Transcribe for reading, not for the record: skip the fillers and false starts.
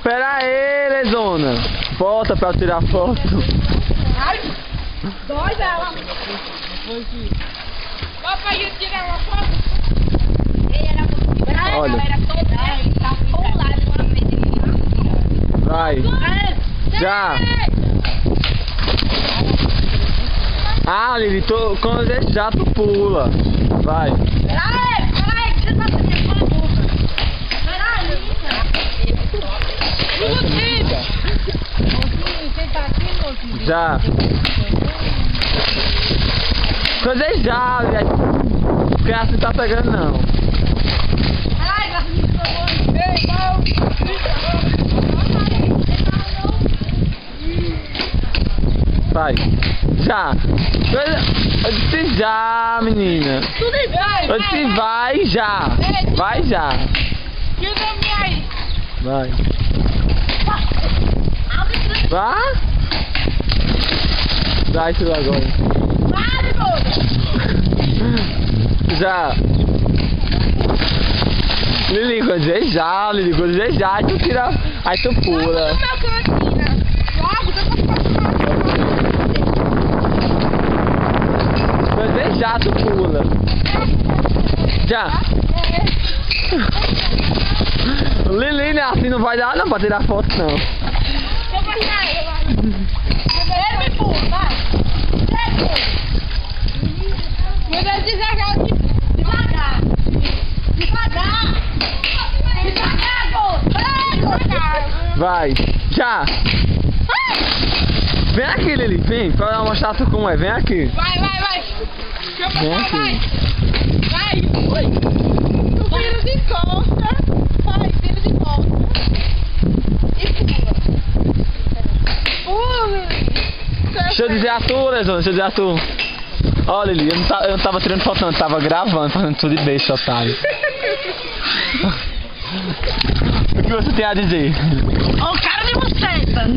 Pera aí, Lesona. Volta pra eu tirar foto. Ai, dói dela. Papai ia tirar uma foto. Ele era muito bravo, Olha. ela era toda. Ele tava pulado uma vez. Vai. Já. Ah, Lili, quando eu deixar, tu pula. Vai. Peraí, deixa eu fazer minha foto. Peraí. Mozinho, você tá aqui, mozinho? Já. Quando eu já, porque assim não tá pegando não. Peraí, Gabriel, por favor. Ei, mal. Vai. Já. Eu disse já, menina. Tudo bem, Eu disse vai já. Vai já. E o nome aí? Vai. Vai. Vai, tira agora. Vai, moço. Já. Lili, quando dizer já, Lili, quando dizer já, aí tu tira, aí tu pula. No meu cantinho, né? Logo, eu tô Quando dizer já, tu pula. Já. Lili, né, assim não vai dar não pra tirar foto não. Deixa eu passar aí, vai. Ele me pula, vai. Meu Deus, devagar. Devagar. Devagar. Devagar, devagar. Vai. Já. Vem aqui, Lili, vem, pra mostrar tu como é, vem aqui. Vai. Deixa eu Vem passar, aqui. vai. Ui. Tu vira de costa. Vai, vira de costa. E pula. Pula, Lili. Deixa eu dizer a tu, Lesona, deixa eu dizer a tu. Ó, Lili, eu não tava tirando foto não, eu tava gravando, fazendo tudo de beijo, otário. O que você tem a dizer? Ó, o cara de buceta.